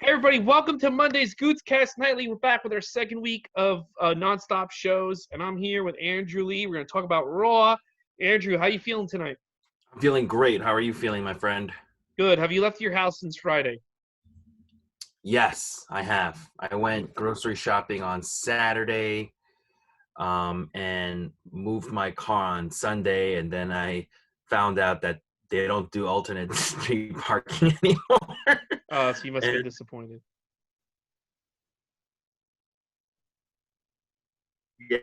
Hey everybody, welcome to Monday's Gootzcast Nightly. We're back with our second week of nonstop shows, and I'm here with Andrew Lee. We're going to talk about Raw. Andrew, how you feeling tonight? I'm feeling great. How are you feeling, my friend? Good. Have you left your house since Friday? Yes, I have. I went grocery shopping on Saturday, and moved my car on Sunday, and then I found out that they don't do alternate street parking anymore. So you must have been And disappointed. yeah,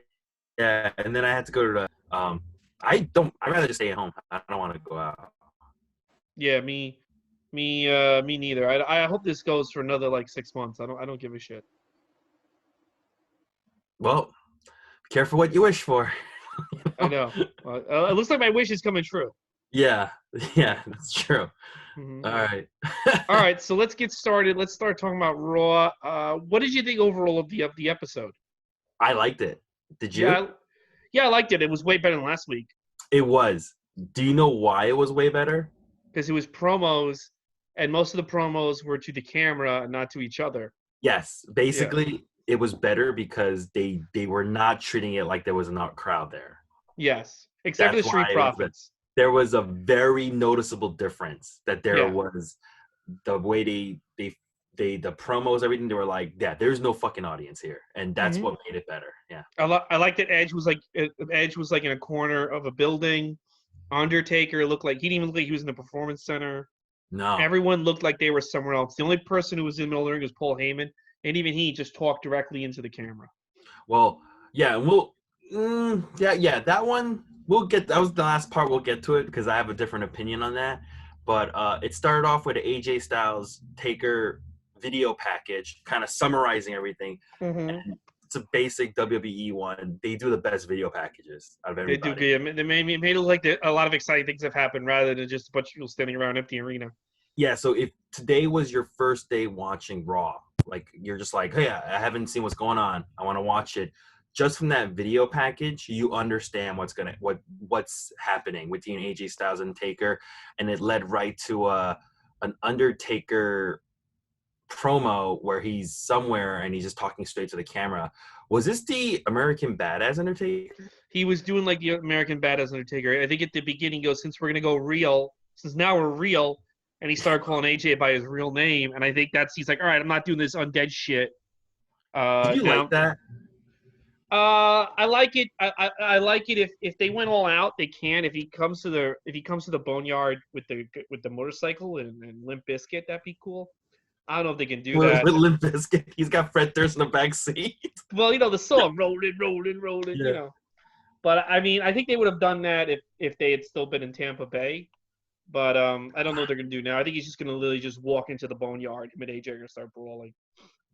yeah, and then I had to go to I'd rather just stay at home. I don't want to go out. Yeah, me neither. I hope this goes for another like 6 months. I don't give a shit. Well, be careful what you wish for. I know. It looks like my wish is coming true. Yeah, yeah, that's true. Hmm. All right. All right, so let's get started. Let's start talking about Raw. What did you think overall of the episode? I liked it. Did Yeah, you? yeah, I liked it. It was way better than last week. It was. Do you know why it was way better? Because it was promos, and most of the promos were to the camera and not to each other. Yes. Yeah. Basically, it was better because they were not treating it like there was a crowd there. Yes. Except for the That's Street why it was better. Profits. There was a very noticeable difference that there Yeah. was the way the promos, everything. They were like, yeah, there's no fucking audience here, and that's Hmm. what made it better. Yeah. I like that Edge was like in a corner of a building. Undertaker looked like he didn't even look like he was in the performance center. No. Everyone looked like they were somewhere else. The only person who was in the middle of the ring was Paul Heyman, and even he just talked directly into the camera. Well, yeah, yeah, that one we'll get. That was the last part. We'll get to it because I have a different opinion on that. But it started off with an AJ Styles Taker video package, kind of summarizing everything. Mm-hmm. And it's a basic WWE one. They do the best video packages out of They do everybody. good. They made it look like a lot of exciting things have happened rather than just a bunch of people standing around an empty arena. Yeah, so if today was your first day watching Raw, like you're just like, hey, I haven't seen what's going on. I want to watch it. Just from that video package, you understand what's happening with Dean AJ Styles and Taker, and it led right to an Undertaker promo where he's somewhere and he's just talking straight to the camera. Was this the American Badass Undertaker? He was doing like the American Badass Undertaker. I think at the beginning he goes, since we're gonna go real, since now we're real, and he started calling AJ by his real name. And I think he's like, all right, I'm not doing this undead shit. Did you like Now, that? I like it. I like it if they went all out, they can. If he comes to the boneyard with the motorcycle and Limp Bizkit, that'd be cool. I don't know if they can do With that. Limp Bizkit, he's got Fred Durst in the back seat. Well, the song rolling, rolling, rolling, Yeah. But I mean, I think they would have done that if they had still been in Tampa Bay. But I don't know what they're gonna do now. I think he's just gonna literally just walk into the boneyard. Him and AJ are gonna start brawling.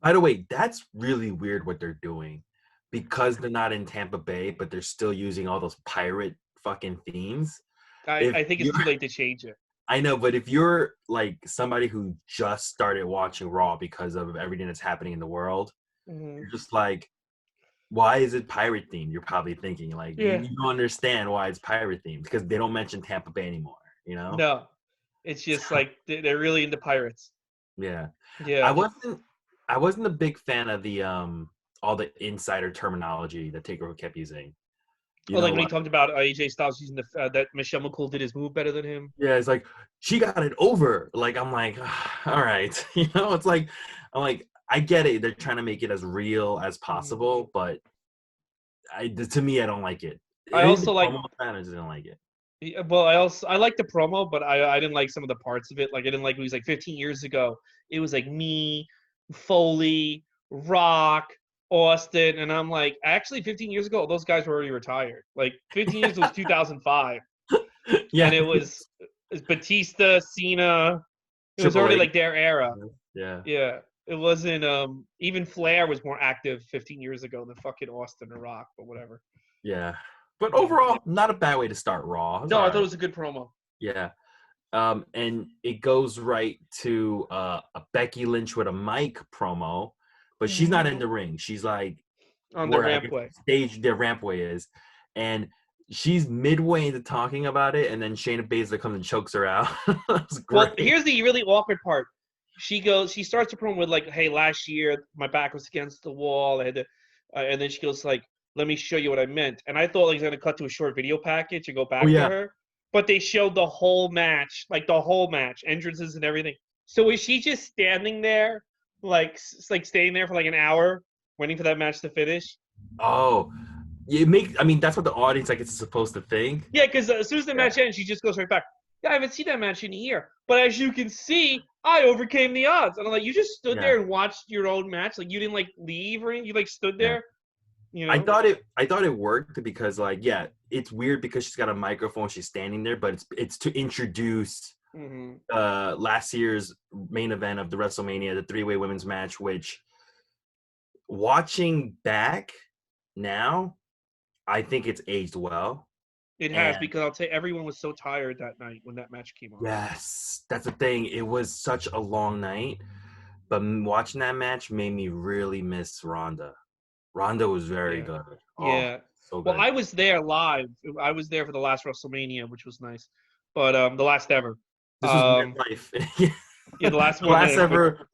By the way, that's really weird what they're doing because they're not in Tampa Bay, but they're still using all those pirate fucking themes. I think it's too late to change it. I know, but if you're like somebody who just started watching Raw because of everything that's happening in the world, Mm-hmm. you're just like, why is it pirate themed? You're probably thinking like, Yeah. you don't understand why it's pirate themed because they don't mention Tampa Bay anymore, you know? No, it's just like they're really into pirates. Yeah. Yeah. I wasn't a big fan of the all the insider terminology that Taker kept using. You Oh, like know, when he talked about AJ Styles using that Michelle McCool did his move better than him. yeah, it's like she got it over. Like I'm like, all right, it's like I'm like I get it. They're trying to make it as real as possible, but to me, I don't like it. I also like. I just don't like it. Well, I like the promo, but I didn't like some of the parts of it. Like I didn't like it was like 15 years ago. It was like me, Foley, Rock, Austin, and I'm like, actually 15 years ago, those guys were already retired. Like 15 years was 2005, Yeah, and it was Batista, Cena. It was Triple already H. like their era. Yeah, Yeah, it wasn't. Even Flair was more active 15 years ago than fucking Austin or Rock, but whatever. yeah. But overall, not a bad way to start Raw. No, I thought it was a good promo. Yeah. And it goes right to a Becky Lynch with a mic promo, but she's not in the ring. She's like On the where I guess rampway. stage their rampway is, and she's midway into talking about it, and then Shayna Baszler comes and chokes her out. That's Well, great. here's the really awkward part. She starts her promo with like, "Hey, last year my back was against the wall. I had to," and then she goes like, "Let me show you what I meant." And I thought like it was gonna cut to a short video package and go Oh back to yeah. her, but they showed the whole match, like the whole match, entrances and everything. So is she just standing there, like staying there for like an hour, waiting for that match to finish? Oh, I mean, that's what the audience, I guess, is supposed to think. Yeah, because as soon as the Yeah. match ends, she just goes right back. Yeah, I haven't seen that match in a year. But as you can see, I overcame the odds. And I'm like, you just stood Yeah. there and watched your own match. Like you didn't like leave or anything. You like stood Yeah. there. You I know? thought it worked because like, yeah, it's weird because she's got a microphone, she's standing there, but it's to introduce Mm-hmm. last year's main event of the WrestleMania, the three-way women's match, which watching back now, I think it's aged well. It has, And because I'll tell you, everyone was so tired that night when that match came on. yes, that's the thing. It was such a long night, but watching that match made me really miss Ronda. Ronda was very Yeah. good. Oh, Yeah. so Well, good. I was there live. I was there for the last WrestleMania, which was nice. But the last ever. This was Um midlife. yeah, the last one Last ever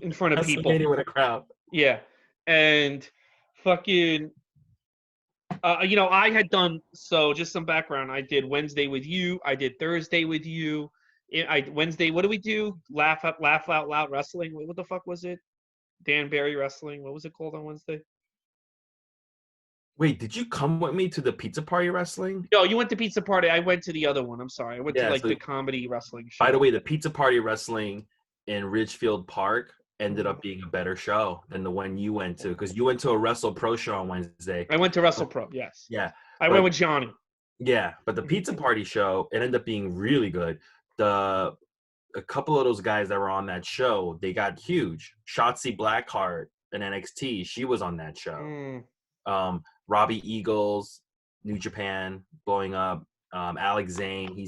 in front of people. WrestleMania with a crowd. Yeah. And fucking I had done, so just some background. I did Wednesday with you. I did Thursday with you. Wednesday. What do we do? Laugh out loud wrestling. What the fuck was it? Dan Barry wrestling. What was it called on Wednesday? Wait, did you come with me to the pizza party wrestling? No, you went to Pizza Party. I went to the other one. I'm sorry. I went to Yeah. like So the comedy wrestling by the show. way, the pizza party wrestling in Ridgefield Park ended Mhm. up being a better show than the one you went to because you went to a Wrestle Pro show on Wednesday. I went to WrestlePro. Yes, Yeah, I went but with Johnny. the Mhm. pizza party show it ended up being really good. The A couple of those guys that were on that show, they got huge. Shotzi Blackheart in NXT, she was on that show. Mm, Robbie Eagles, New Japan, blowing up. Alex Zane, he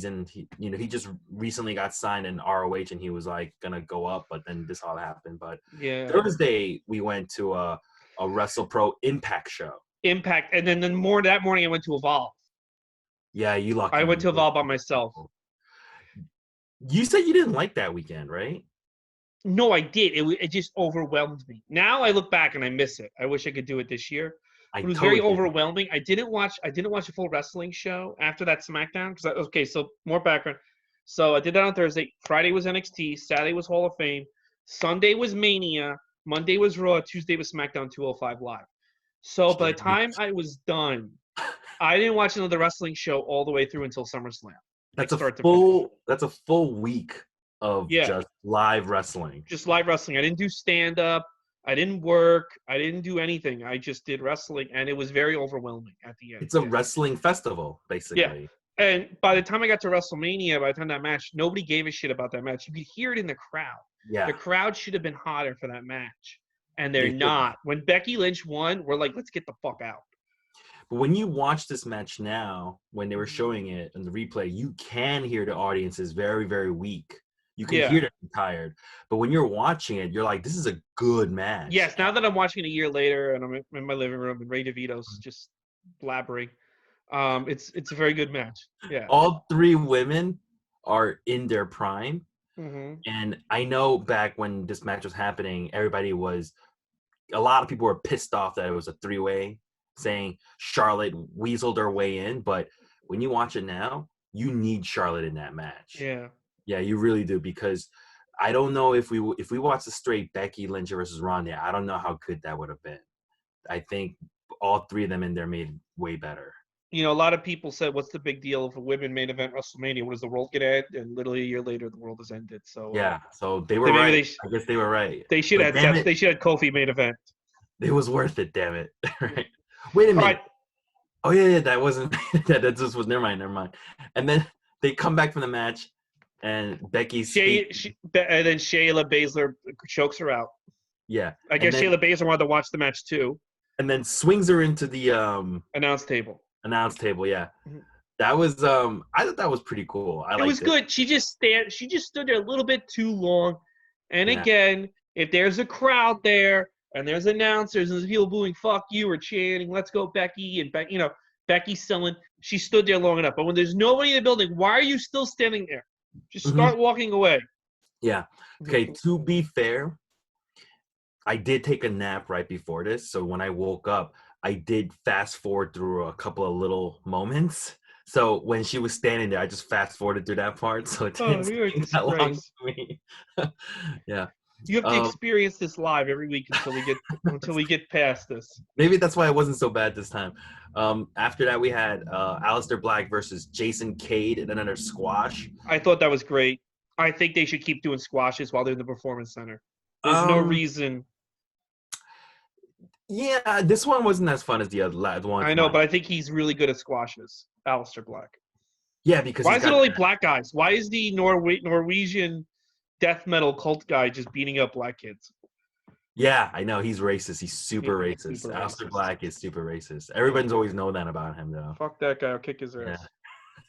just recently got signed in ROH and he was like gonna go up, but then this all happened. But yeah. Thursday we went to a Wrestle Pro Impact show. Impact, and then more that morning I went to Evolve. Yeah, you lucky. I went to Evolve by myself. You said you didn't like that weekend, right? No, I did. It just overwhelmed me. Now I look back and I miss it. I wish I could do it this year. I It was very totally did. overwhelming. I didn't watch a full wrestling show after that SmackDown because okay, so more background. So I did that on Thursday. Friday was NXT. Saturday was Hall of Fame. Sunday was Mania. Monday was Raw. Tuesday was SmackDown 205 Live. So by the time I was done, I didn't watch another wrestling show all the way through until SummerSlam. Like start to finish. That's a full week of Yeah, just live wrestling. just live wrestling. I didn't do stand up. I didn't work. I didn't do anything. I just did wrestling, and it was very overwhelming at the end. It's a Yeah. wrestling festival, Yeah. basically. And by the time I got to WrestleMania, by the time that match, nobody gave a shit about that match. You could hear it in the crowd. Yeah. The crowd should have been hotter for that match, and They they're should. not. When Becky Lynch won, we're like, let's get the fuck out. But when you watch this match now, when they were showing it in the replay, you can hear the audience is very, very weak. You can Yeah. hear them tired. But when you're watching it, you're like, this is a good match. Yes, now that I'm watching it a year later and I'm in my living room and Ray DeVito's just blabbering, it's a very good match. Yeah. All three women are in their prime. hmm And I know back when this match was happening, a lot of people were pissed off that it was a three-way, saying Charlotte weaseled her way in. But when you watch it now, you need Charlotte in that match. Yeah. Yeah, you really do, because I don't know if we watched a straight Becky Lynch versus Ronda, I don't know how good that would have been. I think all three of them in there made it way better. A lot of people said, "What's the big deal if a women main event WrestleMania? What does the world get end?" And literally a year later, the world has ended. So Yeah, so they were maybe right. I guess they were right. they should But have they should have Kofi main event. it was worth it, damn it. Right. Wait a minute. Right. Oh yeah, that wasn't that just was never mind. And then they come back from the match and Becky And then Shayla Baszler chokes her out. yeah. I guess Shayla Baszler wanted to watch the match too. And then swings her into the Announce table. Yeah. Mhm. That was I thought that was pretty cool. It was good. She just stood there a little bit too long. And Yeah. again, if there's a crowd there and there's announcers and there's people booing "fuck you" or chanting "let's go Becky," and Becky's selling, she stood there long enough. But when there's nobody in the building, why are you still standing there? Just start walking away. Yeah. Okay. To be fair, I did take a nap right before this, so when I woke up, I did fast forward through a couple of little moments. So when she was standing there, I just fast forwarded through that part, so it Oh, didn't you're a seem that long disgrace. to me. Yeah. You have to Um, experience this live every week until we get past this. Maybe that's why it wasn't so bad this time. After that, we had Aleister Black versus Jason Cade in another squash. I thought that was great. I think they should keep doing squashes while they're in the performance center. There's no Um, reason. yeah, this one wasn't as fun as the one I with know, but Monty. I think he's really good at squashes. Aleister Black. Yeah, because Why he's is it got only that. black guys? Why is the Norwegian death metal cult guy just beating up black kids? Yeah, I know he's racist. He's Yeah, super he's racist. super Aleister racist. Black is super racist. Yeah. Everyone's always known that about him, though. Fuck that guy. I'll kick his Yeah.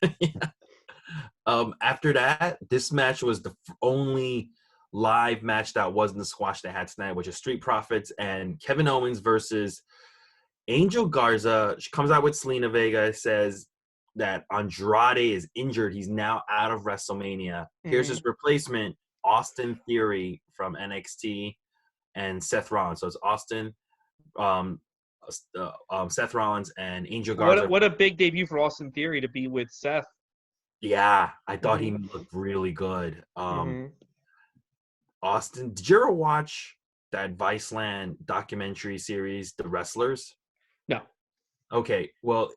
ass. Yeah. After that, this match was the only live match that wasn't the squash they had tonight, which is Street Profits and Kevin Owens versus Angel Garza. She comes out with Selena Vega, says that Andrade is injured. He's now out of WrestleMania. Here's his replacement, Austin Theory from NXT and Seth Rollins. So it's Austin, um, Seth Rollins, and Angel Garza. What a big debut for Austin Theory to be with Seth. Yeah, I thought he Mm-hmm. looked really good. Mm-hmm. Austin, did you ever watch that Viceland documentary series, The Wrestlers? No. Okay, well,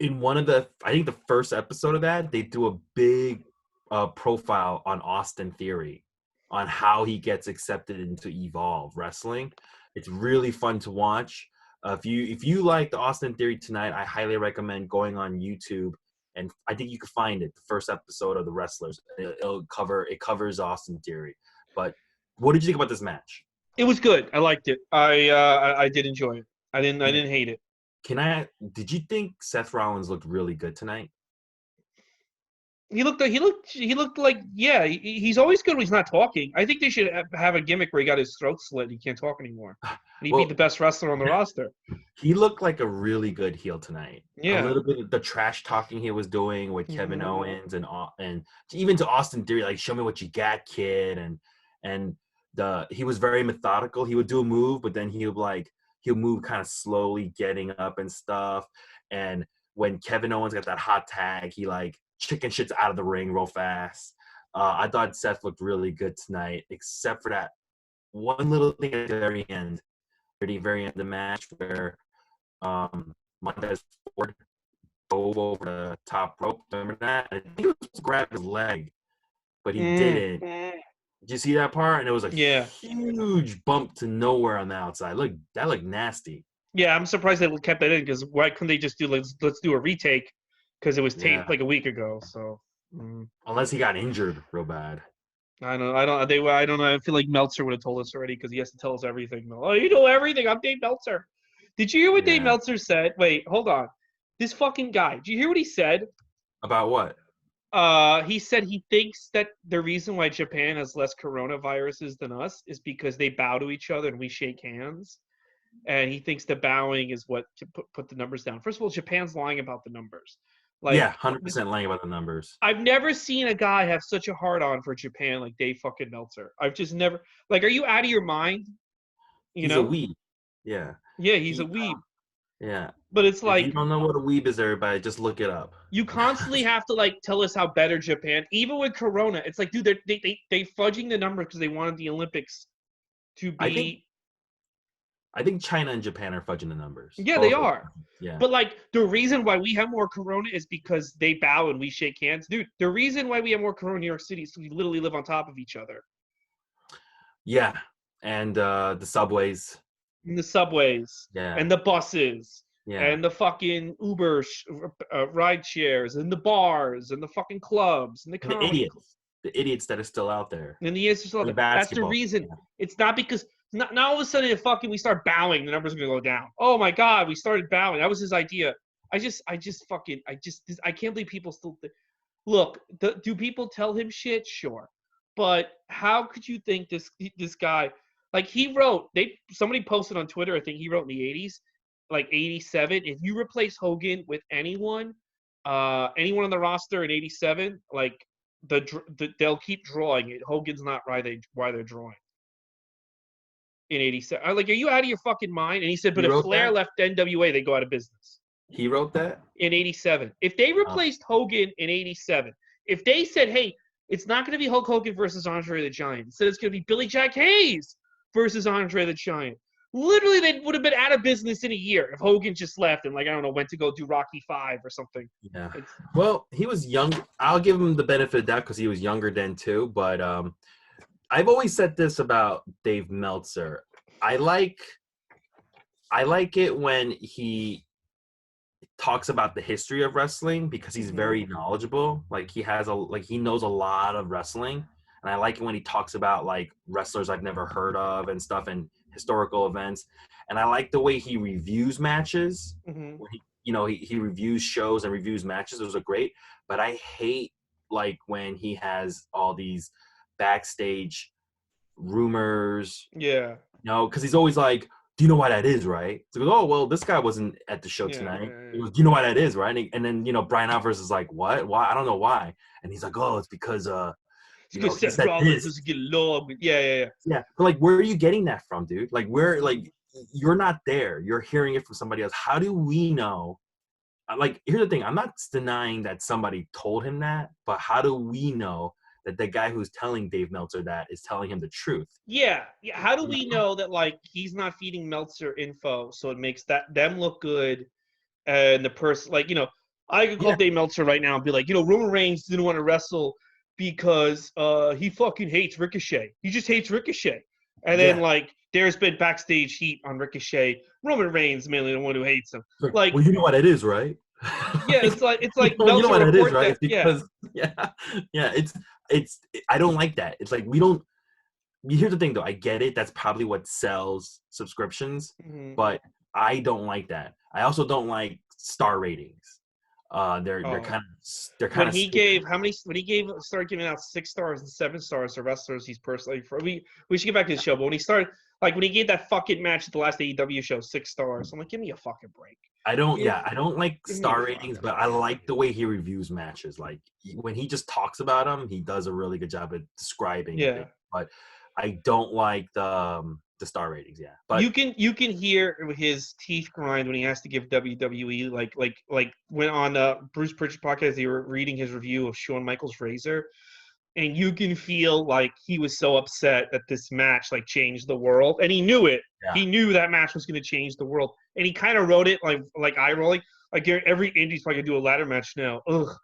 in one of I think the first episode of that, they do a big profile on Austin Theory, on how he gets accepted into Evolve Wrestling. It's really fun to watch. If you like the Austin Theory tonight, I highly recommend going on YouTube, and I think you can find it. The first episode of The Wrestlers, it covers Austin Theory. But what did you think about this match? It was good. I liked it. I did enjoy it. I didn't hate it. Did you think Seth Rollins looked really good tonight? He looked like he's always good when he's not talking. I think they should have a gimmick where he got his throat slit and he can't talk anymore. And he beat the Well, best wrestler on the roster. he looked like a really good heel tonight. A Yeah. little bit of the trash talking he was doing with Kevin Mm-hmm. Owens and even to Austin Theory, like, show me what you got, kid. And he was very methodical. He would do a move, but then he'll move kind of slowly, getting up and stuff. And when Kevin Owens got that hot tag, he like chicken shits out of the ring real fast. I thought Seth looked really good tonight, except for that one little thing at the very end of the match where Montez Ford dove over the top rope. Remember that? I think it was grab his leg, but he didn't. Did you see that part? And it was a huge bump to nowhere on the outside. That looked nasty. Yeah, I'm surprised they kept that in because why couldn't they just do let's do a retake because it was taped Yeah. like a week ago. So Unless he got injured real bad. I don't know. I feel like Meltzer would have told us already because he has to tell us everything. Oh, you know everything. I'm Dave Meltzer. Did you hear what Dave Yeah. Meltzer said? Wait, hold on. This fucking guy. Did you hear what he said? About what? He said he thinks that the reason why Japan has less coronaviruses than us is because they bow to each other and we shake hands. And he thinks the bowing is what put the numbers down. First of all, Japan's lying about the numbers. Like, yeah, 100% lying about the numbers. I've never seen a guy have such a hard on for Japan like Dave fucking Meltzer. I've just never like. Are you out of your mind? He's a weeb. Yeah. Yeah, he's a weeb. Yeah. But it's If you like don't know what a weeb is, everybody, just look it up. you constantly have to like tell us how better Japan, even with Corona. It's like, dude, they fudging the numbers because they wanted the Olympics to be. I think China and Japan are fudging the numbers. Yeah, they are. Yeah. But like the reason why we have more Corona is because they bow and we shake hands, dude. The reason why we have more Corona in New York City is we literally live on top of each other. Yeah, and the subways. And the subways. Yeah. And the buses. Yeah. And the fucking Uber ride shares and the bars and the fucking clubs and the idiots that are still out there. And the answer's still out there. That's the reason. Yeah. It's not because not all of a sudden we start bowing, the numbers are gonna go down. Oh my god, we started bowing. That was his idea. I can't believe people still look. Do people tell him shit? Sure, but how could you think this guy? Like somebody posted on Twitter. I think he wrote in the 80s, like 87. If you replace Hogan with anyone on the roster in 87, like they'll keep drawing it. Hogan's not why they're drawing in '87. I'm like, are you out of your fucking mind? And he said, but He if wrote Flair that. left NWA, they go out of business He wrote that. in '87. If they replaced Hogan in '87, if they said, hey, it's not going to be Hulk Hogan versus Andre the Giant, instead it's going to be Billy Jack Hayes versus Andre the Giant. Literally, they would have been out of business in a year if Hogan just left and, like, I don't know, went to go do Rocky V or something. Yeah. Well, he was young. I'll give him the benefit of that because he was younger then too. But I've always said this about Dave Meltzer. I like it when he talks about the history of wrestling because he's very knowledgeable. Like he knows a lot of wrestling. And I like it when he talks about like wrestlers I've never heard of and stuff and historical events. And I like the way he reviews matches. Mm-hmm. When he reviews shows and reviews matches. Those are great. But I hate like when he has all these backstage rumors. Yeah. Because he's always like, do you know why that is, right? So goes, oh, well, this guy wasn't at the show tonight. He goes, do you know why that is, right? And then, Brian Alvarez is like, what? Why? I don't know why. And he's like, oh, it's because Seth Rollins doesn't get along with. Yeah. Yeah, but like, where are you getting that from, dude? Like, you're not there. You're hearing it from somebody else. How do we know? Like, here's the thing. I'm not denying that somebody told him that, but how do we know that the guy who's telling Dave Meltzer that is telling him the truth? Yeah. How do we know that, like, he's not feeding Meltzer info so it makes them look good and the person, like, I could call Dave Meltzer right now and be like, Roman Reigns didn't want to wrestle because he fucking hates Ricochet. He just hates Ricochet. And then, like, there's been backstage heat on Ricochet. Roman Reigns mainly the one who hates him. Like, well, you know what it is, right? Yeah, it's like you know what it is, right? That, because it's I don't like that. It's like we don't. Here's the thing, though. I get it. That's probably what sells subscriptions, but I don't like that. I also don't like star ratings. They're kind of when he gave started giving out 6 stars and 7 stars to wrestlers he's personally we should get back to the show, but when he started, like, when he gave that fucking match at the last AEW show 6 stars, I'm like, give me a fucking break. I don't like star ratings, but I like the way he reviews matches. Like when he just talks about them, he does a really good job at describing it. But I don't like the star ratings, but you can hear his teeth grind when he has to give WWE like when on Bruce Pritchard podcast they were reading his review of Shawn Michaels Razor, and you can feel like he was so upset that this match like changed the world, and he knew it. He knew that match was going to change the world, and he kind of wrote it like eye rolling. Like every indie's probably gonna do a ladder match now. Ugh,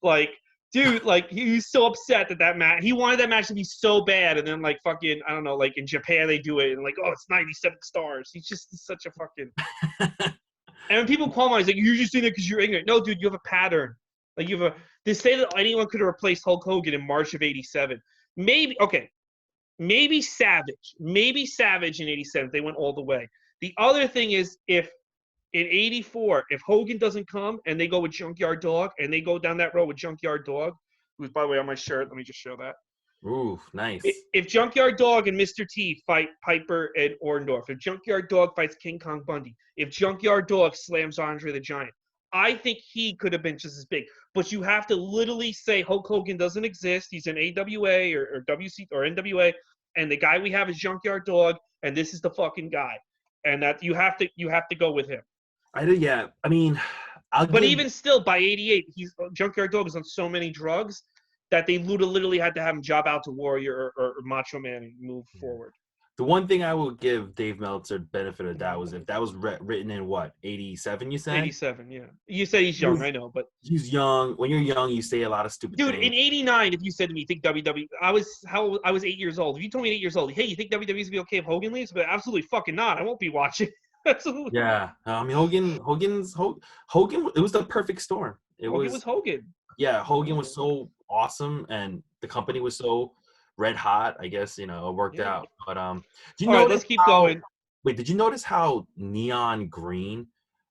like. Dude, like, he's so upset that match. He wanted that match to be so bad, and then, like, fucking, I don't know, like, in Japan they do it, and, like, oh, it's 97 stars. He's just such a fucking... And when people call him, he's like, you're just doing it because you're ignorant. No, dude, you have a pattern. Like, they say that anyone could have replaced Hulk Hogan in March of 87. Maybe Savage. Maybe Savage in 87, they went all the way. The other thing is, if in 84, if Hogan doesn't come and they go with Junkyard Dog and they go down that road with Junkyard Dog, who's, by the way, on my shirt, let me just show that. Ooh, nice. If Junkyard Dog and Mr. T fight Piper and Orndorff, if Junkyard Dog fights King Kong Bundy, if Junkyard Dog slams Andre the Giant, I think he could have been just as big. But you have to literally say Hulk Hogan doesn't exist. He's in AWA or WC or NWA, and the guy we have is Junkyard Dog, and this is the fucking guy. And that you have to go with him. I mean, even still, by 88, Junkyard Dog is on so many drugs that they literally had to have him job out to Warrior or Macho Man and move forward. The one thing I will give Dave Meltzer benefit of that was if that was written in what, 87, you said? 87, yeah. You say he's young, I know, but... He's young. When you're young, you say a lot of stupid things. Dude, in 89, if you said to me, you think WWE... I was 8 years old. If you told me at 8 years old, hey, you think WWE's going to be okay if Hogan leaves? But absolutely fucking not. I won't be watching. Absolutely. Yeah. I mean, Hogan, it was the perfect storm. Hogan was Hogan. Yeah, Hogan was so awesome, and the company was so red hot. I guess it worked out. But let's keep going. Wait, did you notice how neon green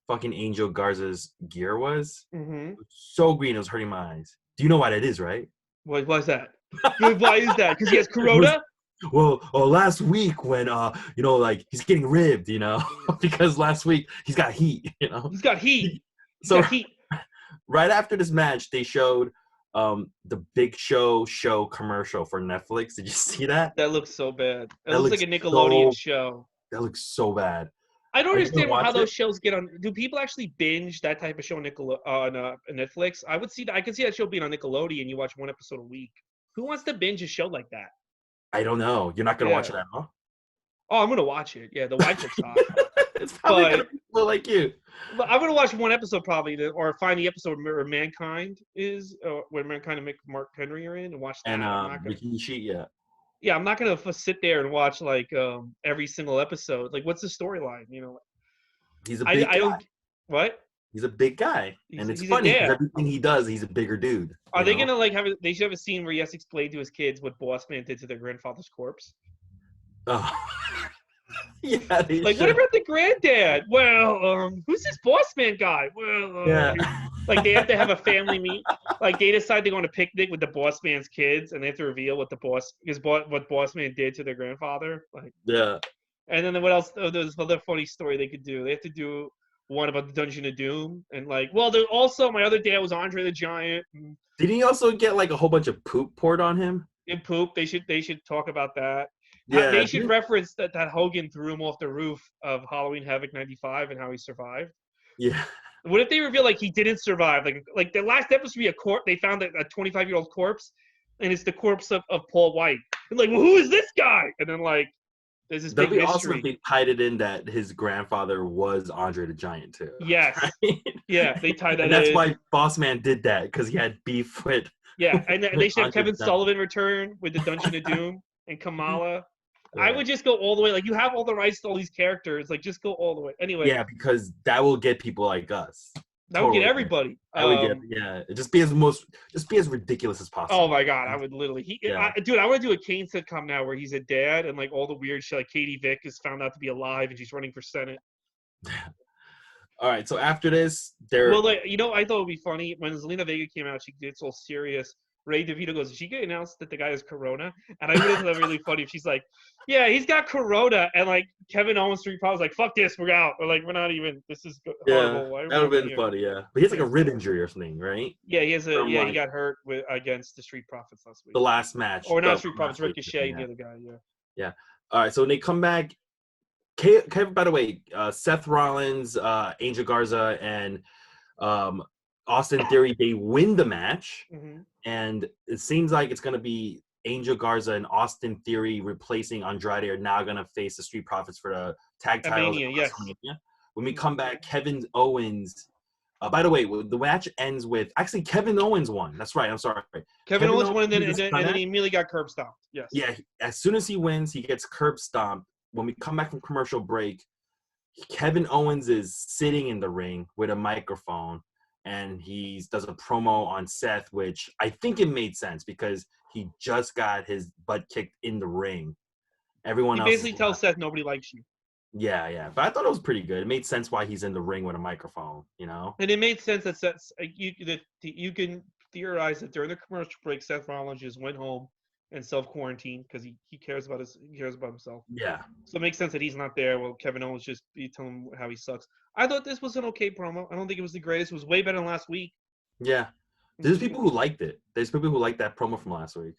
fucking Angel Garza's gear was? Mm-hmm. It was so green, it was hurting my eyes. Do you know why that is, right? Why is that? Why is that? Because he has Corona? Well, last week when like he's getting ribbed, because last week he's got heat, He's got heat. Right after this match, they showed the Big Show commercial for Netflix. Did you see that? That looks so bad. It That looks like looks a Nickelodeon show. that looks so bad. I don't Are you gonna understand how watch those it? shows get on. Do people actually binge that type of show on Netflix? I would see that. I could see that show being on Nickelodeon. You watch one episode a week. Who wants to binge a show like that? I don't know. You're not gonna watch Yeah. it at all? Oh, I'm gonna watch it. Yeah, the wife looks hot. It's probably But- gonna be people like you. But I'm gonna watch one episode probably, or find the episode where Mankind is, where Mankind and Mark Henry are in, and watch that. And I'm not gonna, Rikishi, yeah. yeah, I'm not gonna sit there and watch like every single episode. Like, what's the storyline? He's a big I guy. don't. What? He's a big guy. And it's He's a funny because dad. everything he does, he's a bigger dude. Are you they know? gonna like have? They should have a scene where he has to explain to his kids what Boss Man did to their grandfather's corpse. Oh. Yeah, they Like, what should. about the granddad? Well, who's this Boss Man guy? Well, Yeah. like they have to have a family meet. Like they decide to go on a picnic with the Boss Man's kids, and they have to reveal what what Boss Man did to their grandfather. Like, Yeah. and then what else? Oh, there's another funny story they could do. They have to do one about the Dungeon of Doom, and like, well, there's also my other dad was Andre the Giant. And Didn't he also get like a whole bunch of poop poured on him? in poop, they should talk about that. Yeah. They should reference that Hogan threw him off the roof of Halloween Havoc '95 and how he survived. Yeah. What if they reveal like he didn't survive? Like the last episode be a corpse. They found a 25-year-old corpse, and it's the corpse of Paul White. And like, well, who is this guy? And then like, there's this big That'd be awesome mystery. if they tied it in that his grandfather was Andre the Giant too. Yes, Right? yeah, they tied that And that's in. why Boss Man did that, because he had beef with. Yeah, and they should have Kevin 100%. Sullivan return with the Dungeon of Doom and Kamala. I Yeah. would just go all the way. Like, you have all the rights to all these characters. Like, just go all the way. Anyway, Yeah, because that will get people like us. that would get Totally. everybody. That would get, yeah. Just be as ridiculous as possible. Oh my god, I would literally. Yeah. Dude, I want to do a Kane sitcom now where he's a dad and like all the weird shit. Like Katie Vick is found out to be alive and she's running for Senate. All right, so after this, there. Well, like, I thought it would be funny when Zelina Vega came out. She gets all serious. Ray DeVito goes, "Did she get announced that the guy has corona?" And I would have thought that really funny if she's like, "Yeah, he's got corona," and like Kevin Owens Street Profits like, "Fuck this, we're out." Or like, "We're not even. This is horrible." Why are we that would have even been here?" funny, yeah. But he has like a rib injury or something, right? Yeah, he has From, he like, got hurt against the Street Profits last week. The last match. Or not the- Street Profits, last week, Ricochet, yeah. the other guy. Yeah. All right, so when they come back, Kevin, by the way, Seth Rollins, Angel Garza, and Austin Theory, they win the match. Mm-hmm. And it seems like it's going to be Angel Garza and Austin Theory replacing Andrade are now going to face the Street Profits for the tag titles. Mania, at yes. WrestleMania. When we come back, Kevin Owens. By the way, the match ends with actually Kevin Owens won. That's right. I'm sorry. Kevin Owens won, and then, just and done then that? he immediately got curb stomped. Yes. Yeah. As soon as he wins, he gets curb stomped. When we come back from commercial break, Kevin Owens is sitting in the ring with a microphone, and he does a promo on Seth, which I think it made sense because he just got his butt kicked in the ring. Everyone He else basically tells Seth nobody likes you. Yeah. But I thought it was pretty good. It made sense why he's in the ring with a microphone, you know? And it made sense that Seth, you can theorize that during the commercial break, Seth Rollins just went home and self-quarantined because he cares about himself. Yeah. So it makes sense that he's not there. Well, Kevin Owens just be telling him how he sucks. I thought this was an okay promo. I don't think it was the greatest. It was way better than last week. Yeah. There's people who liked it. There's people who liked that promo from last week.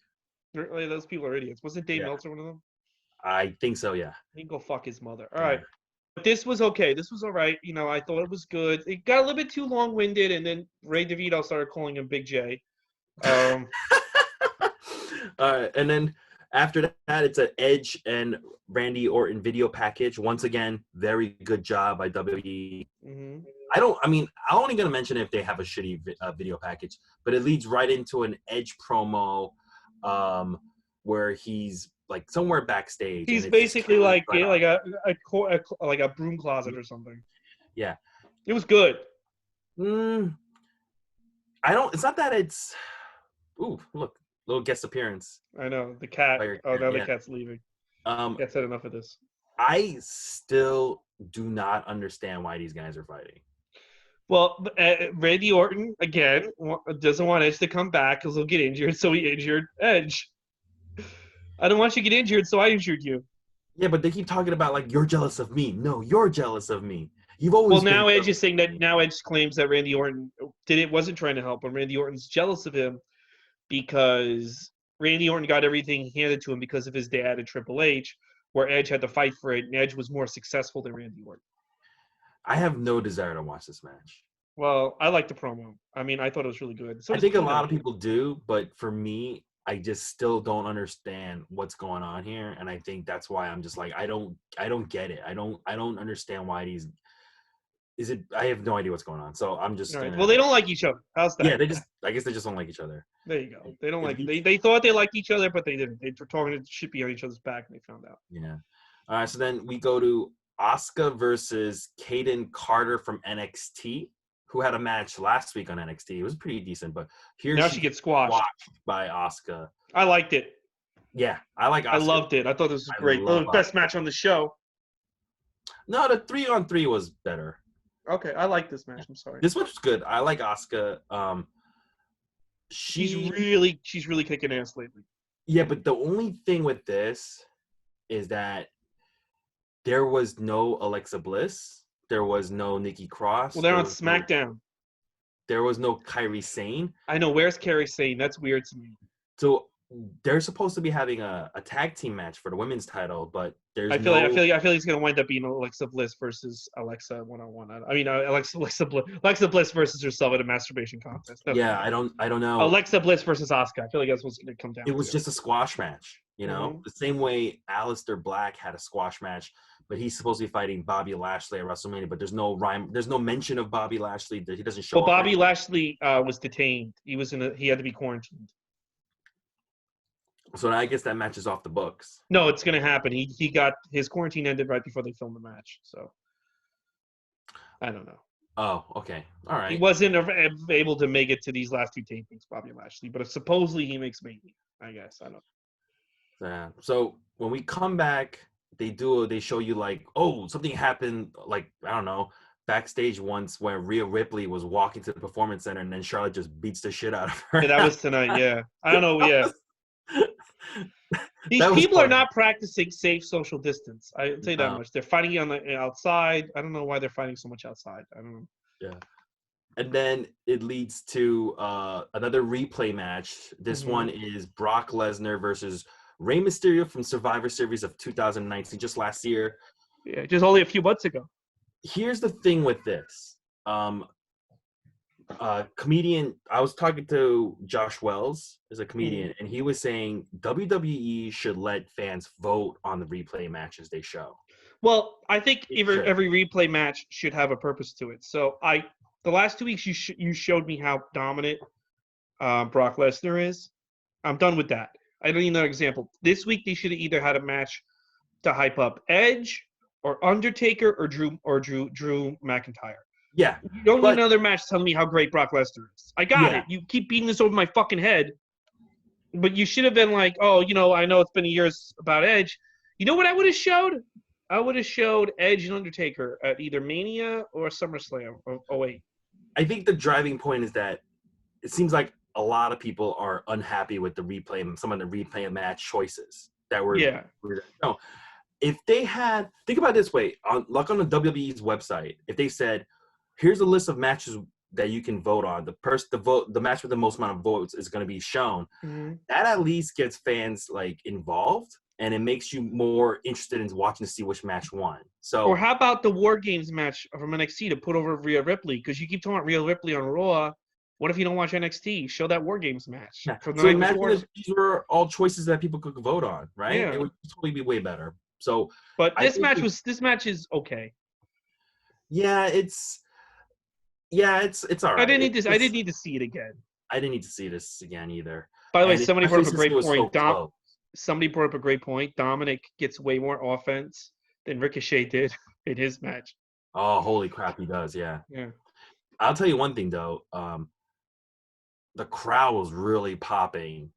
Really, those people are idiots. Wasn't Dave Meltzer one of them? I think so, yeah. He can go fuck his mother. All right. But this was okay. This was all right. I thought it was good. It got a little bit too long-winded, and then Ray DeVito started calling him Big J. All right, and then after that, it's an Edge and Randy Orton video package. Once again, very good job by WWE. Mm-hmm. I'm only going to mention if they have a shitty video package, but it leads right into an Edge promo where he's like somewhere backstage. He's and it's basically like right a broom closet or something. Yeah. It was good. It's not that it's. Ooh, look, little guest appearance. I know the cat. The cat's leaving. Cat said enough of this. I still do not understand why these guys are fighting. Well, Randy Orton again doesn't want Edge to come back because he'll get injured, so he injured Edge. I don't want you to get injured, so I injured you. Yeah, but they keep talking about like you're jealous of me. No, you're jealous of me. You've always. Well, now Edge is saying that. Now Edge claims that Randy Orton wasn't trying to help him. Randy Orton's jealous of him because Randy Orton got everything handed to him because of his dad and Triple H, where Edge had to fight for it, and Edge was more successful than Randy Orton. I have no desire to watch this match. Well, I like the promo. I mean, I thought it was really good. So I does think a Pino. lot of people do, but for me, I just still don't understand what's going on here, and I think that's why I'm just like I don't get it. I don't understand why these. Is it? I have no idea what's going on, so I'm just All right. gonna. Well, they don't like each other. How's that? Yeah, I guess they just don't like each other. There you go. They don't It like. leads- They thought they liked each other, but they didn't. They were talking shit behind each other's back, and they found out. Yeah. All right, so then we go to Asuka versus Kaden Carter from NXT, who had a match last week on NXT. It was pretty decent, but here Now she gets squashed. by Asuka. I liked it. Yeah, I like Asuka. I loved it. I thought this was great. Oh, the best match on the show. No, the 3-on-3 was better. Okay, I like this match. I'm sorry. This match was good. I like Asuka. She's really kicking ass lately. Yeah, but the only thing with this is that there was no Alexa Bliss. There was no Nikki Cross. Well, they're on SmackDown. There was no Kairi Sane. I know. Where's Kairi Sane? That's weird to me. So they're supposed to be having a tag team match for the women's title, but there's I feel like it's gonna wind up being Alexa Bliss versus Alexa 1-on-1. I mean, Alexa Bliss versus herself at a masturbation contest. Yeah, I don't know. Alexa Bliss versus Asuka. I feel like that's what's gonna come down. It was just a squash match, you know, Mm-hmm. the same way Aleister Black had a squash match, but he's supposed to be fighting Bobby Lashley at WrestleMania. But there's no mention of Bobby Lashley. He doesn't show up. Well, Bobby Lashley was detained. He had to be quarantined. So I guess that match is off the books. No, it's gonna happen. He got his quarantine ended right before they filmed the match. So I don't know. Oh, okay, all right. He wasn't able to make it to these last two tapings, Bobby Lashley, but supposedly he makes Mania. I guess I don't know. Yeah. So when we come back, they show you like, oh, something happened, like I don't know, backstage once where Rhea Ripley was walking to the Performance Center and then Charlotte just beats the shit out of her. Yeah, that was tonight. Yeah, I don't know. Yeah. These people are not practicing safe social distance. I tell you that much. They're fighting on the outside. I don't know why they're fighting so much outside. I don't know. Yeah. And then it leads to another replay match. This one is Brock Lesnar versus Rey Mysterio from Survivor Series of 2019, just last year. Yeah, just only a few months ago. Here's the thing with this. Comedian, I was talking to Josh Wells, as a comedian, and he was saying WWE should let fans vote on the replay matches they show. Well, I think every replay match should have a purpose to it. So the last 2 weeks you showed me how dominant Brock Lesnar is. I'm done with that. I don't need another example. This week they should have either had a match to hype up Edge or Undertaker or Drew McIntyre. Yeah. You don't need another match telling me how great Brock Lesnar is. I got it. You keep beating this over my fucking head. But you should have been like, oh, I know it's been years about Edge. You know what I would have showed? I would have showed Edge and Undertaker at either Mania or SummerSlam. Oh, wait. I think the driving point is that it seems like a lot of people are unhappy with some of the replay match choices that were. Yeah. No, if they had, think about it this way, on the WWE's website, if they said, here's a list of matches that you can vote on. The match with the most amount of votes is going to be shown. Mm-hmm. That at least gets fans like involved, and it makes you more interested in watching to see which match won. So, or how about the War Games match from NXT to put over Rhea Ripley? Because you keep talking about Rhea Ripley on Raw. What if you don't watch NXT? Show that War Games match. Yeah. So imagine if these were all choices that people could vote on, right? Yeah. It would totally be way better. So, but this match is okay. Yeah, it's all right. I didn't need to see it again. I didn't need to see this again either. By the way, somebody brought up a great point. So somebody brought up a great point. Dominic gets way more offense than Ricochet did in his match. Oh, holy crap, he does, yeah. Yeah. I'll tell you one thing though. The crowd was really popping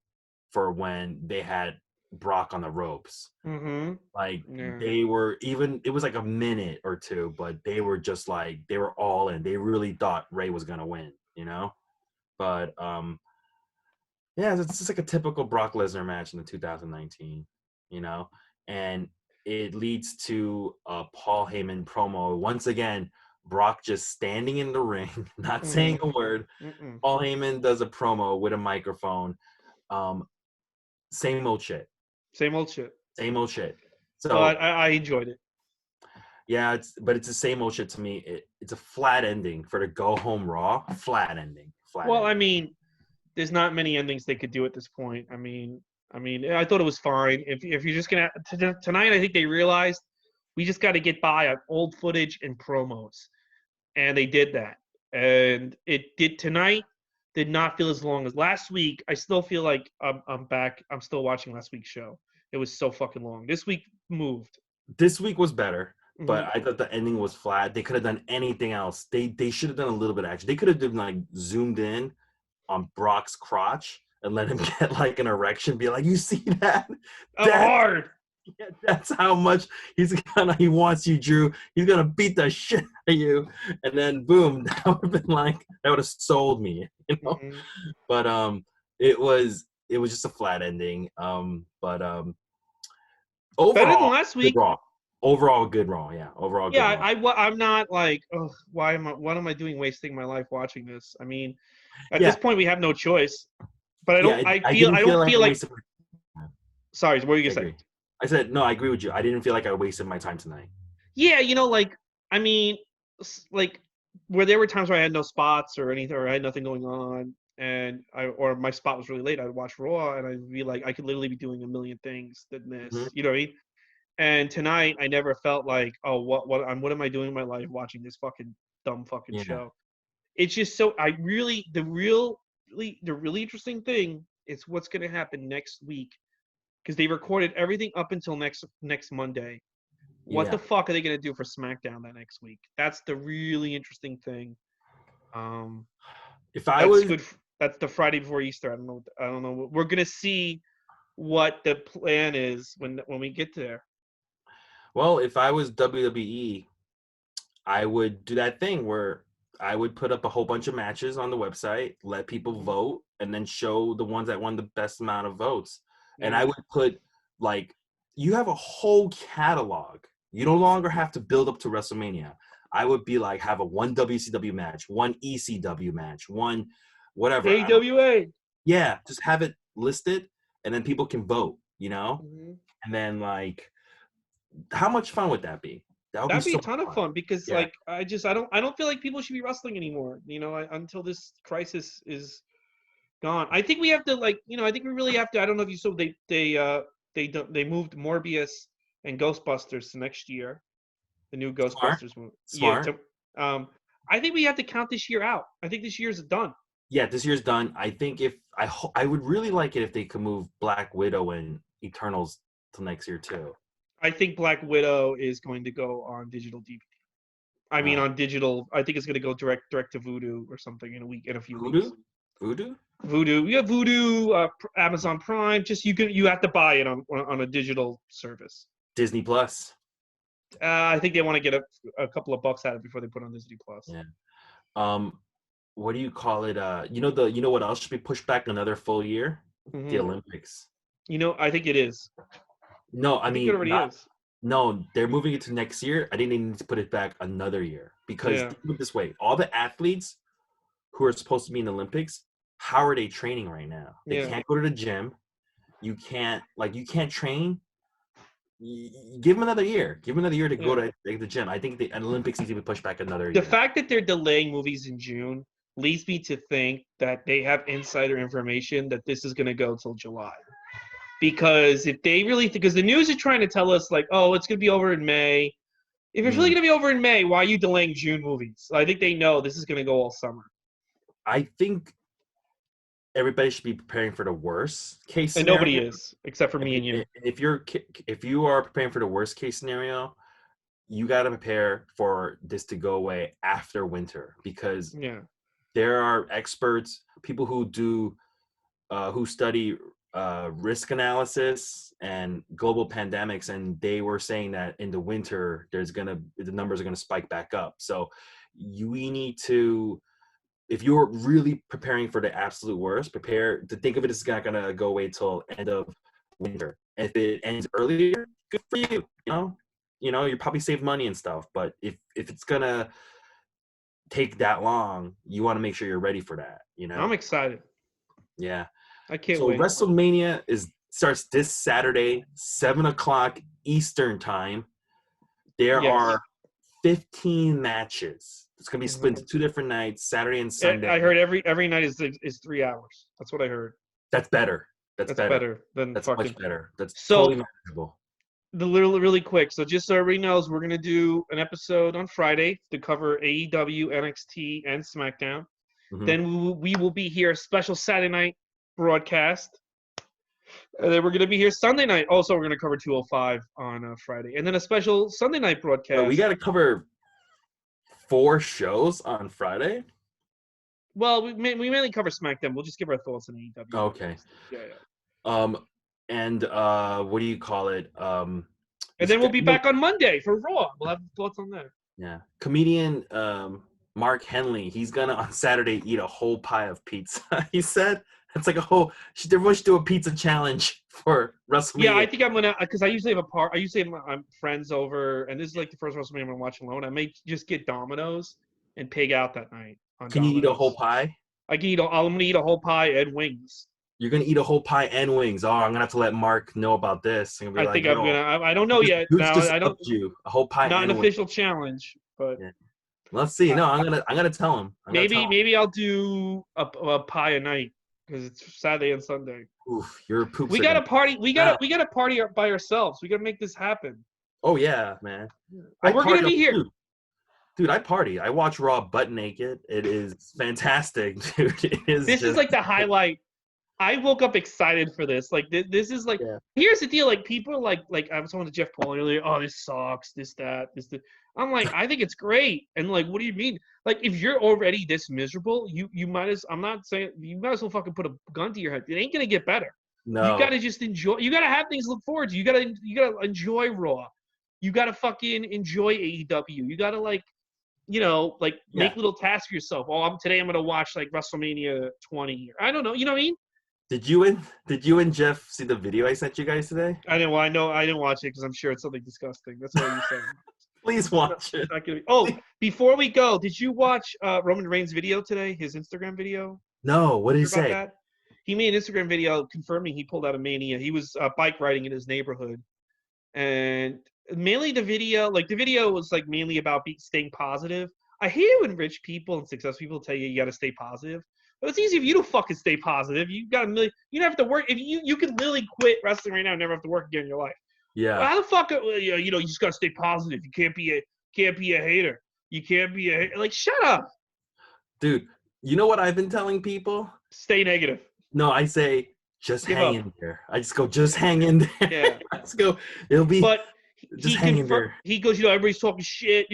for when they had Brock on the ropes. Mm-hmm. Like they were it was like a minute or two, but they were just like they were all in. They really thought Ray was gonna win, But yeah, it's just like a typical Brock Lesnar match in the 2019, and it leads to a Paul Heyman promo. Once again, Brock just standing in the ring, not saying a word. Paul Heyman does a promo with a microphone. Um, same old shit. Same old shit. Same old shit. So But I enjoyed it. yeah, it's the same old shit to me. It's a flat ending for the go home Raw. Flat ending. Flat Well, I ending. mean, there's not many endings they could do at this point. I mean, I thought it was fine. If you're just gonna tonight, I think they realized we just got to get by on old footage and promos, and they did that. And it did tonight. Did not feel as long as last week. I still feel like I'm back. I'm still watching last week's show. It was so fucking long. This week moved. This week was better, but Hmm. I thought the ending was flat. They could have done anything else. They should have done a little bit of action. They could have done like zoomed in on Brock's crotch and let him get like an erection. Be like, you see that? That's Hard. that's how much he wants you, Drew. He's gonna beat the shit out of you, and then boom, that would have been like that would have sold me, you know. Hmm. But it was just a flat ending. But Better than overall, last good week. Raw. Overall, good Raw. Yeah, overall, good Yeah, Raw. I'm not like, oh, what am I doing wasting my life watching this? I mean, at this Yeah, point we have no choice. But yeah. I didn't I feel don't like feel I like, wasted my time. sorry, what were you I gonna say? agree. I said no. I agree with you. I didn't feel like I wasted my time tonight. Yeah, like, I mean, like, where there were times where I had no spots or anything, or I had nothing going on, and or my spot was really late, I'd watch Raw, and I'd be like, I could literally be doing a million things than Hmm. this. You know what I mean? And tonight, I never felt like, oh, what am I doing in my life watching this fucking dumb fucking Yeah, show? It's just so I really the really interesting thing is what's going to happen next week because they recorded everything up until next Monday. What the yeah. fuck are they going to do for SmackDown that next week? That's the really interesting thing. Um, If I that's was good. That's the Friday before Easter. I don't know. I don't know. We're gonna see what the plan is when we get there. if I was WWE, I would do that thing where I would put up a whole bunch of matches on the website, let people Mhm. vote, and then show the ones that won the best amount of votes. And Yeah. I would put like you have a whole catalog. You no longer have to build up to WrestleMania. I would be like have a one WCW match, one ECW match, one whatever. AWA. Yeah, just have it listed, and then people can vote. Mhm. And then like, how much fun would that be? That would be That'd be so a much ton of fun. fun because Yeah. like I don't feel like people should be wrestling anymore. Until this crisis is gone. I think we have to I think we really have to. I don't know if you saw they moved Morbius and Ghostbusters to next year. The new Smart. Ghostbusters movie. Yeah. Smart. Um, I think we have to count this year out. I think this year's done. Yeah, this year's done. I think if I would really like it if they could move Black Widow and Eternals till next year too. I think Black Widow is going to go on digital DVD. I mean, Uh, on digital. I think it's going to go direct to Vudu or something in a few weeks. Voodoo, Voodoo, Vudu, yeah, Vudu, Amazon Prime. Just you have to buy it on a digital service. Disney Plus. I think they want to get a couple of bucks out of it before they put on Disney Plus. Yeah. Um, what do you call it? You know what else should be pushed back another full year? The Hmm. Olympics. I think it is. No, I I think it mean already not. is. No, they're moving it to next year. I think they need to put it back another year because Yeah. think of it this way: all the athletes who are supposed to be in the Olympics, how are they training right now? They Yeah. can't go to the gym. You can't train. Give them another year. Give them another year to go Yeah. to the gym. I think the Olympics needs to be pushed back another The year. fact that they're delaying movies in June leads me to think that they have insider information that this is going to go till July. Because if they really, because the news is trying to tell us like, oh, it's going to be over in May. If it's really Mm. going to be over in May, why are you delaying June movies? I think they know this is going to go all summer. I think everybody should be preparing for the worst case And nobody scenario. is, except for me and you. If you are preparing for the worst case scenario, you got to prepare for this to go away after winter because Yeah. there are experts, people who study risk analysis and global pandemics, and they were saying that in the winter the numbers are gonna spike back up. So we need to, if you're really preparing for the absolute worst, prepare to think of it as not gonna go away till end of winter. If it ends earlier, good for you. You probably save money and stuff. But if it's gonna take that long, you want to make sure you're ready for that. I'm excited. Yeah. I can't So wait. WrestleMania starts this Saturday, 7 o'clock Eastern time. There Yes. are 15 matches. It's gonna be split Mhm. into 2 different nights, Saturday and Sunday. I heard every night is 3 hours. That's what I heard. That's better. That's That's better. better than That's much fucking. better. That's totally So manageable. the really quick. So just so everybody knows, we're gonna do an episode on Friday to cover AEW, NXT, and SmackDown. Mhm. Then we will be here special Saturday night broadcast. And then we're going to be here Sunday night. Also, we're going to cover 205 on Friday. And then a special Sunday night But we broadcast. got to cover 4 shows on Friday. Well, we mainly cover SmackDown. We'll just give our thoughts on AEW. Okay. Yeah. And what do you call it? And then we'll be back on Monday for Raw. We'll have thoughts on that. Yeah. Comedian Mark Henley, he's gonna on Saturday eat a whole pie of pizza. He said it's like everyone should do a pizza challenge for WrestleMania. Yeah, I think I'm gonna, because I usually have I usually have my friends over, and this is like the first WrestleMania I'm gonna watch alone. I may just get Domino's and pig out that night on Can you eat a whole Domino's. pie? I'm gonna eat a whole pie and wings. You're gonna eat a whole pie and wings. Oh, I'm gonna have to let Mark know about this. I think I'm gonna. I don't know yet. Goose Now just I don't. upped you a whole pie Not and an wings. official challenge, but Yeah. Let's see. No, I'm gonna tell him. maybe I'll do a pie a night because it's Saturday and Sunday. Oof, your poops. We got to party. We got to party by ourselves. We got to make this happen. Oh yeah, man. But we're gonna be here. Dude, I party. I watch Raw butt naked. It is fantastic, dude. This is like the highlight. I woke up excited for this. Like this is like. Yeah. Here's the deal. Like people are like I was talking to Jeff Paul earlier. Oh, this sucks. This that. I'm like, I think it's great. And like, what do you mean? Like, if you're already this miserable, you might as. I'm not saying you might as well fucking put a gun to your head. It ain't gonna get better. No. You gotta just enjoy. You gotta have things to look forward to. You gotta enjoy Raw. You gotta fucking enjoy AEW. You gotta like. Make little tasks for yourself. Oh, today I'm gonna watch like WrestleMania 20. I don't know. You know what I mean? Did you and Jeff see the video I sent you guys today? I didn't. Well, I know I didn't watch it because I'm sure it's something disgusting. That's what you're saying. Please watch it. Before we go, did you watch Roman Reigns' video today? His Instagram video? No. What did he say? That? He made an Instagram video confirming he pulled out of Mania. He was bike riding in his neighborhood, and mainly the video was like mainly about staying positive. I hate it when rich people and successful people tell you got to stay positive. But it's easy if you don't fucking stay positive. You got you don't have to work. If you can literally quit wrestling right now and never have to work again in your life. Yeah. Well, how the fuck? You just gotta stay positive. You can't be a hater. You can't be a like. Shut up, dude. You know what I've been telling people? Stay negative. No, I say just hang in there. I just go, just hang in there. Yeah. Let's go. It'll be. But just hang in there. He goes, everybody's talking shit.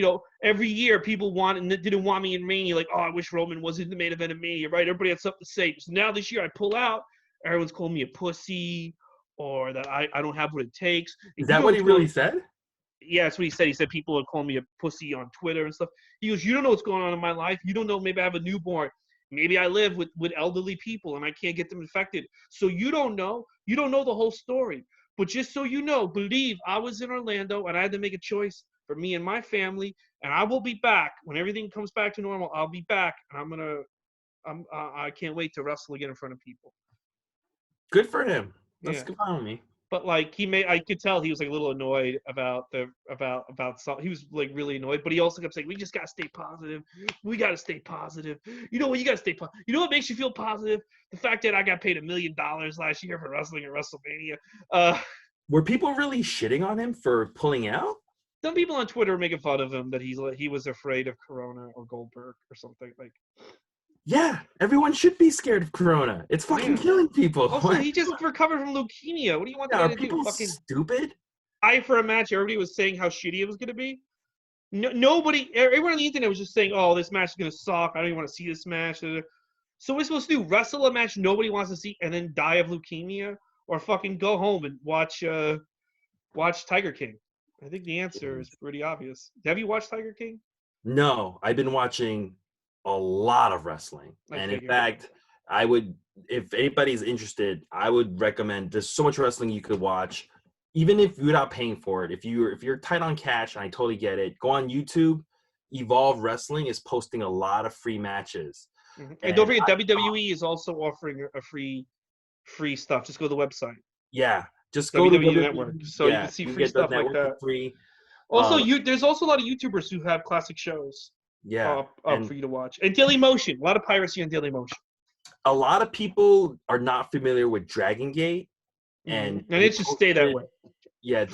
Every year people didn't want me in Mania. Like, oh, I wish Roman was in the main event of Mania, right? Everybody had something to say. So now this year I pull out. Everyone's calling me a pussy or that I don't have what it takes. Is that what he really said? Yeah, that's what he said. He said people are calling me a pussy on Twitter and stuff. He goes, you don't know what's going on in my life. You don't know. Maybe I have a newborn. Maybe I live with elderly people and I can't get them infected. So you don't know. You don't know the whole story. But just so you know, believe I was in Orlando and I had to make a choice for me and my family, and I will be back when everything comes back to normal. I'll be back, and I can't wait to wrestle again in front of people. Good for him. That's good on me. But like I could tell he was like a little annoyed about something. He was like really annoyed, but he also kept saying, "We just gotta stay positive. We gotta stay positive. You know what? You gotta stay positive. You know what makes you feel positive? The fact that I got paid $1 million last year for wrestling at WrestleMania." Were people really shitting on him for pulling out? Some people on Twitter were making fun of him that he was afraid of Corona or Goldberg or something like. Yeah, everyone should be scared of Corona. It's fucking killing people. Also, he just recovered from leukemia. What do you want the guy to do? Fucking stupid. For a match, everybody was saying how shitty it was going to be. Everyone on the internet was just saying, "Oh, this match is going to suck. I don't even want to see this match." So we're supposed to wrestle a match nobody wants to see and then die of leukemia, or fucking go home and watch Tiger King. I think the answer is pretty obvious. Have you watched Tiger King? No, I've been watching a lot of wrestling, and in fact, I would, if anybody's interested, I would recommend. There's so much wrestling you could watch, even if you're not paying for it. If you're tight on cash, and I totally get it, go on YouTube. Evolve Wrestling is posting a lot of free matches, and don't forget WWE is also offering a free free stuff. Just go to the website. Yeah, just go to WWE Network. WWE. So you Yeah, can see you free get the stuff like network for that. free. Also, there's also a lot of YouTubers who have classic shows Yeah, up for you to watch. And Daily Motion. A lot of piracy on Daily Motion. a lot of people are not familiar with Dragon Gate, and And it should stay that way. Yeah,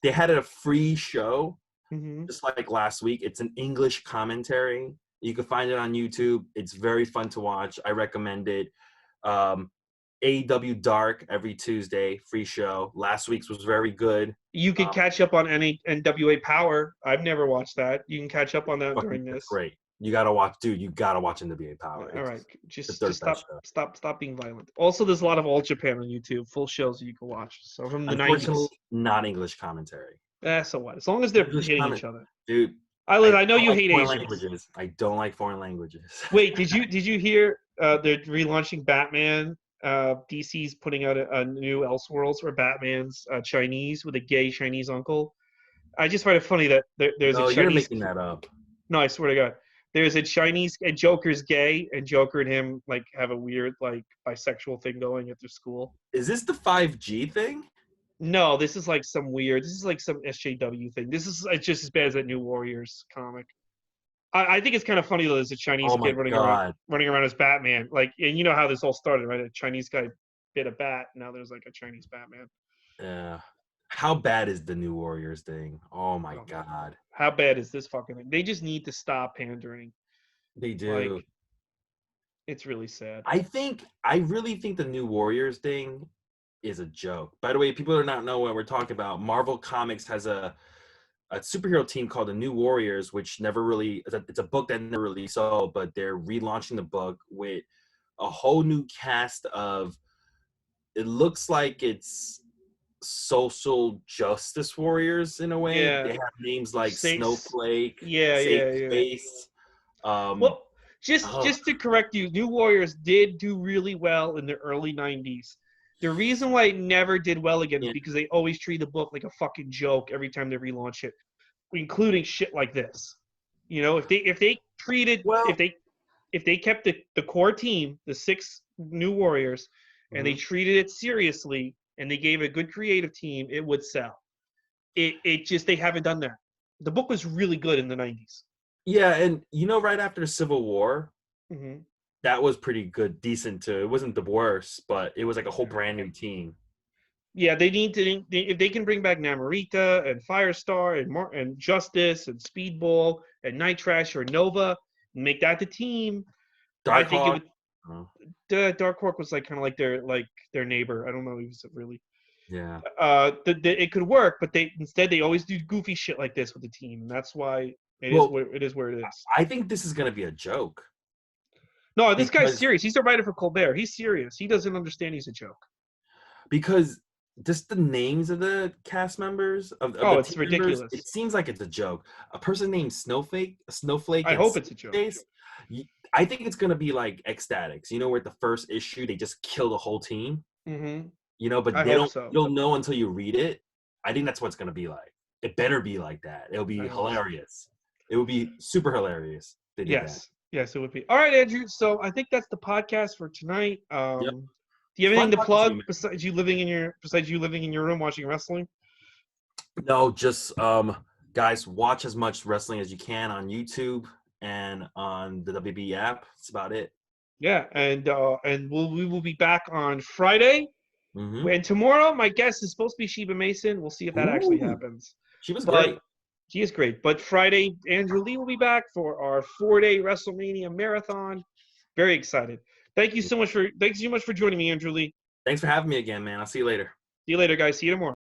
they had a free show Mm-hmm. just like last week. It's an English commentary. You can find it on YouTube. It's very fun to watch. I recommend it. AEW Dark every Tuesday, free show. Last week's was very good. You could catch up on any NWA Power. I've never watched that. You can catch up on that during this. That's great. You gotta watch, dude. You gotta watch NWA Power. All right, just stop being violent. Also, there's a lot of All Japan on YouTube, full shows that you can watch. So from the Unfortunately, 90s. not English commentary. So what? As long as they're English hitting each other, dude. I know you hate foreign Asians. languages. I don't like foreign languages. Wait, did you hear they're relaunching Batman? DC's putting out a new Elseworlds where Batman's Chinese with a gay Chinese uncle. I just find it funny that there's a Chinese. You're making that up. No, I swear to God. There's a Chinese, and Joker's gay, and Joker and him like have a weird like bisexual thing going at their school. Is this the 5G thing? No, this is like some weird. This is like some SJW thing. It's just as bad as that New Warriors comic. I think it's kind of funny though. There's a Chinese kid running around as Batman. Like, and you know how this all started, right? A Chinese guy bit a bat. Now there's like a Chinese Batman. Yeah. How bad is the New Warriors thing? Oh my God. How bad is this fucking thing? They just need to stop pandering. They do. Like, it's really sad. I really think the New Warriors thing is a joke. By the way, people do not know what we're talking about. Marvel Comics has a superhero team called the New Warriors, which never really, it's a book that never really sold, but they're relaunching the book with a whole new cast of, it looks like it's social justice warriors in a way. Yeah. They have names like Snowflake, Space. Well, just to correct you, New Warriors did do really well in the early 90s. The reason why it never did well again is because they always treat the book like a fucking joke every time they relaunch it, including shit like this. You know, if they treated if they kept the core team, the 6 New Warriors, and they treated it seriously and they gave a good creative team, it would sell. It just, they haven't done that. The book was really good in the 90s. Yeah, and right after the Civil War, that was pretty good, decent too. It wasn't the worst, but it was like a whole brand new team. Yeah, they need to, if they can bring back Namorita and Firestar and Justice and Speedball and Night Trash or Nova, and make that the team. Dark Hawk. Dark Hawk was like kind of like their neighbor. I don't know if it's really. Yeah. It could work, but instead they always do goofy shit like this with the team, and that's why it is where it is. I think this is gonna be a joke. No, this guy's serious. He's a writer for Colbert. He's serious. He doesn't understand he's a joke. Because just the names of the cast members it's ridiculous. Members, it seems like it's a joke. A person named Snowflake. I hope it's a joke. I think it's gonna be like Ecstatics. Where the first issue they just kill the whole team. But you'll know until you read it. I think that's what it's gonna be like. It better be like that. It'll be hilarious. It would be super hilarious. Yes, it would be. All right, Andrew. So I think that's the podcast for tonight. Do you have anything to plug besides you living in your room watching wrestling? No, just guys, watch as much wrestling as you can on YouTube and on the WB app. That's about it. Yeah, and we will be back on Friday. And tomorrow, my guest is supposed to be Sheba Mason. We'll see if that actually happens. She was great. She is great. But Friday, Andrew Lee will be back for our 4-day WrestleMania marathon. Very excited. Thank you so much for joining me, Andrew Lee. Thanks for having me again, man. I'll see you later. See you later, guys. See you tomorrow.